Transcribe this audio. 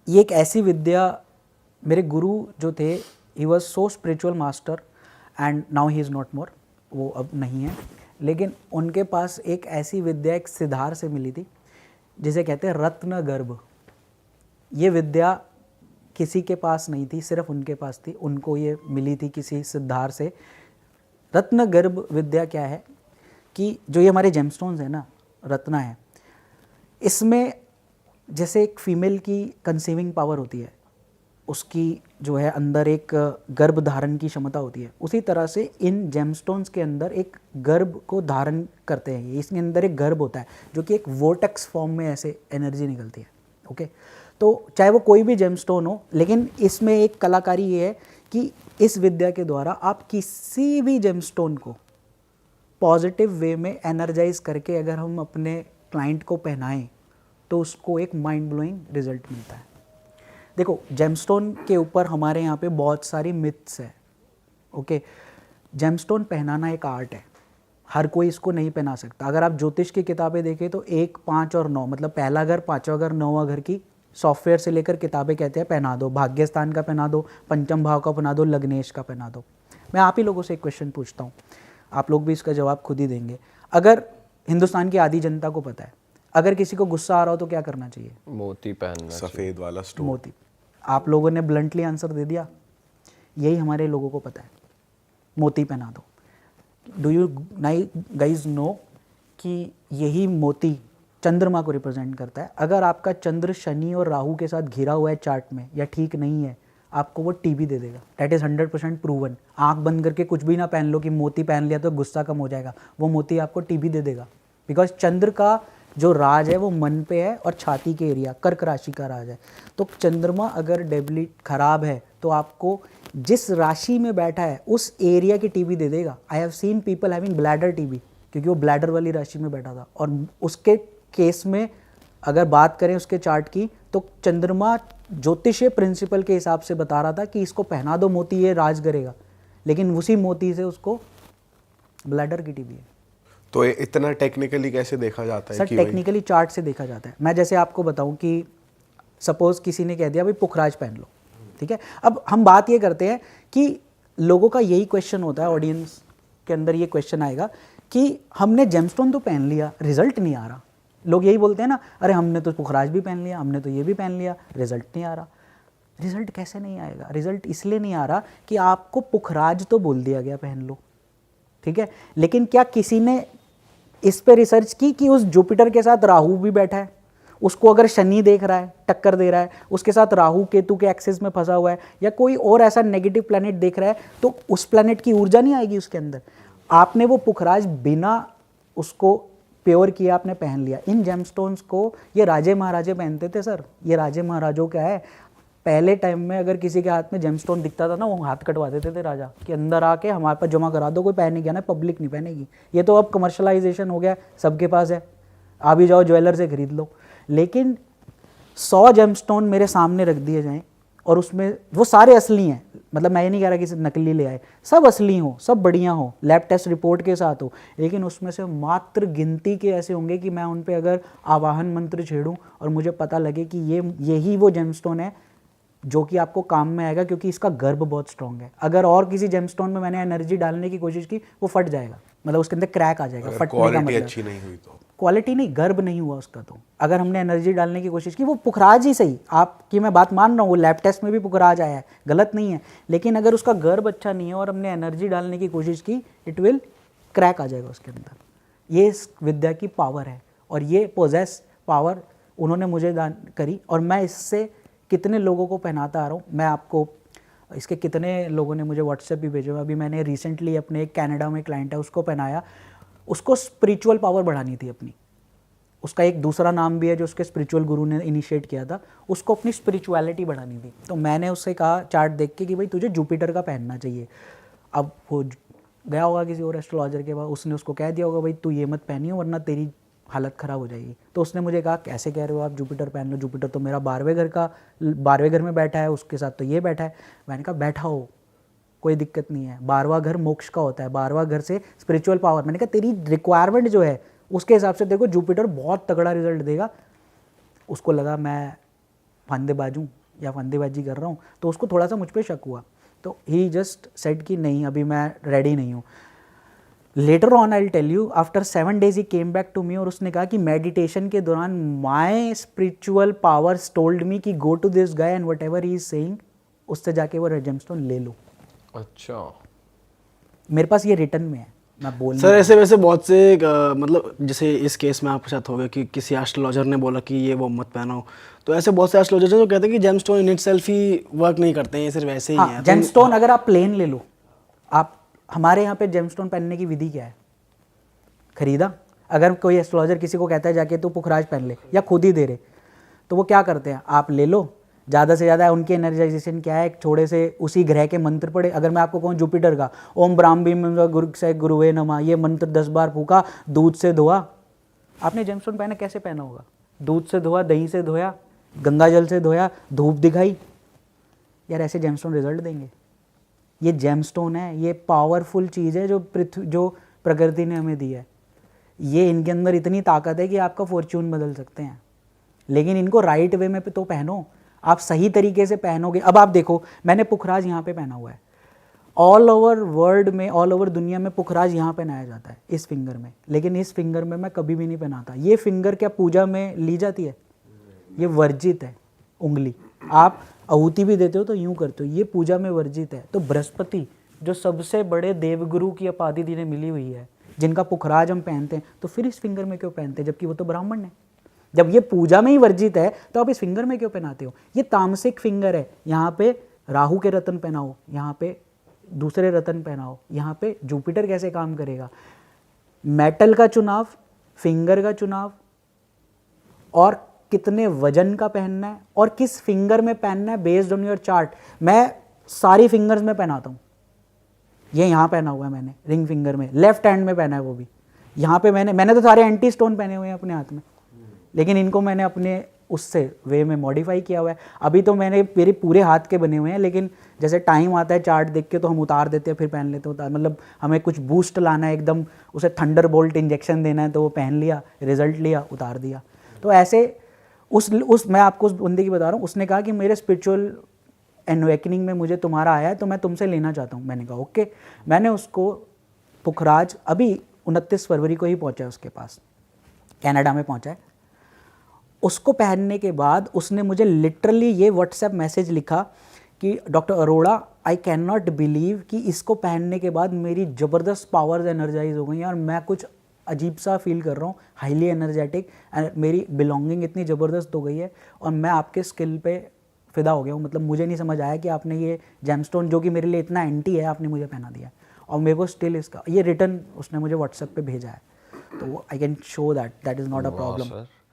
ये एक ऐसी विद्या, मेरे गुरु जो थे, he was so spiritual master and now he is not more, वो अब नहीं है, लेकिन उनके पास एक ऐसी विद्या एक सिद्धार से मिली थी जिसे कहते हैं रत्न गर्भ। ये विद्या किसी के पास नहीं थी, सिर्फ उनके पास थी, उनको ये मिली थी किसी सिद्धार से। रत्न गर्भ विद्या क्या है कि जो ये हमारे जेमस्टोन्स हैं ना, रत्ना है, इसमें जैसे एक फीमेल की कंसीविंग पावर होती है, उसकी जो है अंदर एक गर्भ धारण की क्षमता होती है, उसी तरह से इन जेमस्टोन्स के अंदर एक गर्भ को धारण करते हैं। ये इसके अंदर एक गर्भ होता है जो कि एक वोर्टेक्स फॉर्म में ऐसे एनर्जी निकलती है। ओके, तो चाहे वो कोई भी जेमस्टोन हो, लेकिन इसमें एक कलाकारी ये है कि इस विद्या के द्वारा आप किसी भी जेमस्टोन को पॉजिटिव वे में एनर्जाइज करके अगर हम अपने क्लाइंट को पहनाएं तो उसको एक माइंड ब्लोइंग रिजल्ट मिलता है। देखो, जेमस्टोन के ऊपर हमारे यहाँ पे बहुत सारी मिथ्स है। ओके, जेमस्टोन पहनाना एक आर्ट है, हर कोई इसको नहीं पहना सकता। अगर आप ज्योतिष की किताबें देखें तो 1, 5 और 9, मतलब पहला घर, पाँचवा घर, 9वां घर की सॉफ्टवेयर से लेकर किताबें कहते हैं पहना दो, भाग्य स्थान का पहना दो, पंचम भाव का पहना दो, लग्नेश का पहना दो। मैं आप ही लोगों से एक क्वेश्चन पूछता हूँ, आप लोग भी इसका जवाब खुद ही देंगे। अगर हिंदुस्तान की आधी जनता को पता है, अगर किसी को गुस्सा आ रहा हो तो क्या करना चाहिए? मोती पहनना, सफेद वाला स्टोन। मोती। आप लोगों ने ब्लंटली आंसर दे दिया। यही हमारे लोगों को पता है, मोती पहना दो। डू यू गाइज नो कि यही मोती चंद्रमा को रिप्रेजेंट करता है। अगर आपका चंद्र शनि और राहु के साथ घिरा हुआ है चार्ट में या ठीक नहीं है, आपको वो टीबी दे देगा। That is 100% proven. आंख बंद करके कुछ भी ना पहन लो कि मोती पहन लिया तो गुस्सा कम हो जाएगा, वो मोती आपको टीबी दे देगा। बिकॉज चंद्र का जो राज है वो मन पे है और छाती के एरिया, कर्क राशि का राज है। तो चंद्रमा अगर डेबिलिट खराब है तो आपको जिस राशि में बैठा है उस एरिया की टीबी दे देगा। I have seen people having bladder TB, क्योंकि वो ब्लैडर वाली राशि में बैठा था। और उसके केस में अगर बात करें उसके चार्ट की, तो चंद्रमा ज्योतिषीय प्रिंसिपल के हिसाब से बता रहा था कि इसको पहना दो मोती, ये राज करेगा, लेकिन उसी मोती से उसको ब्लैडर की टीबी है। तो इतना टेक्निकली कैसे देखा जाता है? सर, टेक्निकली चार्ट से देखा जाता है। मैं जैसे आपको बताऊं कि सपोज किसी ने कह दिया भाई पुखराज पहन लो, ठीक है। अब हम बात ये करते हैं कि लोगों का यही क्वेश्चन होता है, ऑडियंस के अंदर ये क्वेश्चन आएगा कि हमने जेमस्टोन तो पहन लिया, रिजल्ट नहीं आ रहा। लोग यही बोलते हैं ना, अरे हमने तो पुखराज भी पहन लिया, हमने तो ये भी पहन लिया, रिजल्ट नहीं आ रहा। रिजल्ट कैसे नहीं आएगा? रिजल्ट इसलिए नहीं आ रहा कि आपको पुखराज तो बोल दिया गया पहन लो, ठीक है, लेकिन क्या किसी ने इस पे रिसर्च की कि उस जुपिटर के साथ राहु भी बैठा है, उसको अगर शनि देख रहा है, टक्कर दे रहा है, उसके साथ राहु केतु के एक्सिस में फंसा हुआ है, या कोई और ऐसा नेगेटिव प्लैनेट देख रहा है, तो उस प्लैनेट की ऊर्जा नहीं आएगी उसके अंदर। आपने वो पुखराज बिना उसको प्योर किया आपने पहन लिया। इन जेमस्टोन्स को ये राजे महाराजे पहनते थे सर। ये राजे महाराजों का है। पहले टाइम में अगर किसी के हाथ में जेमस्टोन दिखता था ना, वो हाथ कटवा देते थे राजा कि अंदर आके हमारे पास जमा करा दो, कोई पहन नहीं गया ना, पब्लिक नहीं पहनेगी। ये तो अब कमर्शलाइजेशन हो गया, सबके पास है, आप भी जाओ ज्वेलर से खरीद लो। लेकिन 100 जेमस्टोन मेरे सामने रख दिए जाएं और उसमें वो सारे असली हैं, मतलब मैं ये नहीं कह रहा कि नकली ले आए, सब असली हो, सब बढ़िया हो, लैब टेस्ट रिपोर्ट के साथ हो, लेकिन उसमें से मात्र गिनती के ऐसे होंगे कि मैं उन पे अगर आवाहन मंत्र छेड़ूं और मुझे पता लगे कि यही वो जेमस्टोन है जो कि आपको काम में आएगा, क्योंकि इसका गर्भ बहुत स्ट्रॉन्ग है। अगर और किसी जेमस्टोन में मैंने एनर्जी डालने की कोशिश की, वो फट जाएगा, मतलब उसके अंदर क्रैक आ जाएगा। फटने का मतलब अच्छी नहीं हुई तो क्वालिटी नहीं, गर्भ नहीं हुआ उसका। तो अगर हमने एनर्जी डालने की कोशिश की, वो पुखराज ही सही, आपकी मैं बात मान रहा हूँ, वो लैब टेस्ट में भी पुखराज आया है, गलत नहीं है, लेकिन अगर उसका गर्भ अच्छा नहीं है और हमने एनर्जी डालने की कोशिश की, इट विल क्रैक आ जाएगा उसके अंदर। ये इस विद्या की पावर है, और ये पोजेस पावर उन्होंने मुझे दान करी, और मैं इससे कितने लोगों को पहनाता आ रहा हूँ। मैं आपको इसके कितने लोगों ने मुझे व्हाट्सएप भी भेजे। अभी मैंने रिसेंटली अपने एक कनाडा में क्लाइंट है, उसको पहनाया। उसको स्पिरिचुअल पावर बढ़ानी थी अपनी, उसका एक दूसरा नाम भी है जो उसके स्पिरिचुअल गुरु ने इनिशिएट किया था, उसको अपनी स्पिरिचुअलिटी बढ़ानी थी। तो मैंने उससे कहा चार्ट देख के कि भाई तुझे जुपिटर का पहनना चाहिए। अब वो गया होगा किसी और एस्ट्रोलॉजर के पास, उसने उसको कह दिया होगा भाई तू ये मत पहनियो वरना तेरी हालत ख़राब हो जाएगी। तो उसने मुझे कहा कैसे कह रहे हो आप, जुपिटर पहन लो, जुपिटर तो मेरा 12वें घर में बैठा है, उसके साथ तो ये बैठा है। मैंने कहा बैठा हो, कोई दिक्कत नहीं है, 12वां घर मोक्ष का होता है, 12वां घर से स्पिरिचुअल पावर। मैंने कहा तेरी रिक्वायरमेंट जो है उसके हिसाब से देखो जुपिटर बहुत तगड़ा रिजल्ट देगा। उसको लगा मैं फंदेबाज हूँ या फंदेबाजी कर रहा हूँ, तो उसको थोड़ा सा मुझ पे शक हुआ, तो ही जस्ट सेड कि नहीं अभी मैं रेडी नहीं हूँ। Later on I tell you, after 7 days he came back to me और उसने कहा कि मेडिटेशन के दौरान my spiritual powers told me कि go to this guy and whatever he is saying, उससे जाके वो रेड जेमस्टोन ले लो। अच्छा, मेरे पास ये रिटर्न में है, मैं बोल सर ऐसे वैसे बहुत से मतलब जैसे इस केस में आपके साथ हो गया कि किसी एस्ट्रोलॉजर ने बोला कि ये वो मत पहनो, तो ऐसे बहुत से एस्ट्रोलॉजर हैं जो कहते हैं कि gemstone in itself he work नहीं करते हैं, ये सिर्फ ऐसे ही हाँ, हैं। जेमस्टोन अगर आप प्लेन ले लो, आप हमारे यहाँ पे जेमस्टोन पहनने की विधि क्या है, खरीदा। अगर कोई एस्ट्रोलॉजर किसी को कहता है जाके तू पुखराज पहन ले या खुद ही दे रहे, तो वो क्या करते हैं, आप ले लो, ज़्यादा से ज़्यादा उनकी एनर्जाइजेशन क्या है, एक थोड़े से उसी ग्रह के मंत्र पढ़े। अगर मैं आपको कहूँ जुपिटर का ओम ब्राह्म भीम गुरु से गुरुवे नमः, ये मंत्र 10 बार फूका, दूध से धोआ। आपने जेमस्टोन पहना कैसे पहना होगा, दूध से धोया, दही से धोया, गंगा जल से धोया, धूप दिखाई, यार ऐसे जेमस्टोन रिजल्ट देंगे। ये जेमस्टोन है, ये पावरफुल चीज़ है जो प्रकृति ने हमें दी है। ये इनके अंदर इतनी ताकत है कि आपका फॉर्च्यून बदल सकते हैं, लेकिन इनको राइट वे में तो पहनो, आप सही तरीके से पहनोगे। अब आप देखो, मैंने पुखराज यहाँ पे पहना हुआ है, ऑल ओवर वर्ल्ड में, ऑल ओवर दुनिया में पुखराज यहाँ पहनाया जाता है इस फिंगर में, लेकिन इस फिंगर में मैं कभी भी नहीं पहनाता। ये फिंगर क्या पूजा में ली जाती है, ये वर्जित है उंगली। आप आहुति भी देते हो तो यूं करते हो, ये पूजा में वर्जित है। तो बृहस्पति जो सबसे बड़े देवगुरु की उपाधि इन्हें मिली हुई है, जिनका पुखराज हम पहनते हैं, तो फिर इस फिंगर में क्यों पहनते हैं, जबकि वो तो ब्राह्मण है। जब ये पूजा में ही वर्जित है तो आप इस फिंगर में क्यों पहनाते हो। ये तामसिक फिंगर है, यहाँ पे राहु के रत्न पहनाओ, यहाँ पे दूसरे रत्न पहनाओ, यहाँ पे जुपिटर कैसे काम करेगा। मेटल का चुनाव, फिंगर का चुनाव, और कितने वजन का पहनना है और किस फिंगर में पहनना है बेस्ड ऑन योर चार्ट। मैं सारी फिंगर्स में पहनाता हूँ। ये यहाँ पहना हुआ है मैंने रिंग फिंगर में, लेफ्ट हैंड में पहना है वो भी। यहाँ पे मैंने तो सारे एंटी स्टोन पहने हुए हैं अपने हाथ में, लेकिन इनको मैंने अपने उससे वे में मॉडिफाई किया हुआ है। अभी तो मेरे पूरे हाथ के बने हुए हैं, लेकिन जैसे टाइम आता है चार्ट देख के तो हम उतार देते हैं, फिर पहन लेते हैं। मतलब हमें कुछ बूस्ट लाना है, एकदम उसे थंडर बोल्ट इंजेक्शन देना है, तो वो पहन लिया, रिजल्ट लिया, उतार दिया। तो ऐसे उस मैं आपको उस बंदे की बता रहा हूँ, उसने कहा कि मेरे स्पिरिचुअल एनवेकनिंग में मुझे तुम्हारा आया है, तो मैं तुमसे लेना चाहता हूँ। मैंने कहा ओके। मैंने उसको पुखराज अभी 29 फरवरी को ही पहुँचा है उसके पास, कनाडा में पहुँचा है। उसको पहनने के बाद उसने मुझे लिटरली ये व्हाट्सएप मैसेज लिखा कि doctor Arora, I can not believe कि इसको पहनने के बाद मेरी ज़बरदस्त पावर्स एनर्जाइज हो गई हैं और मैं कुछ अजीब सा फील कर रहा हूँ, हाईली एनर्जेटिक, एंड मेरी बिलोंगिंग इतनी ज़बरदस्त हो गई है और मैं आपके स्किल पे फिदा हो गया हूँ। मतलब मुझे नहीं समझ आया कि आपने ये जेमस्टोन जो कि मेरे लिए इतना एंटी है, आपने मुझे पहना दिया। और मेरे को स्टिल इसका ये रिटर्न उसने मुझे व्हाट्सएप पे भेजा है, तो I can show that is not a problem.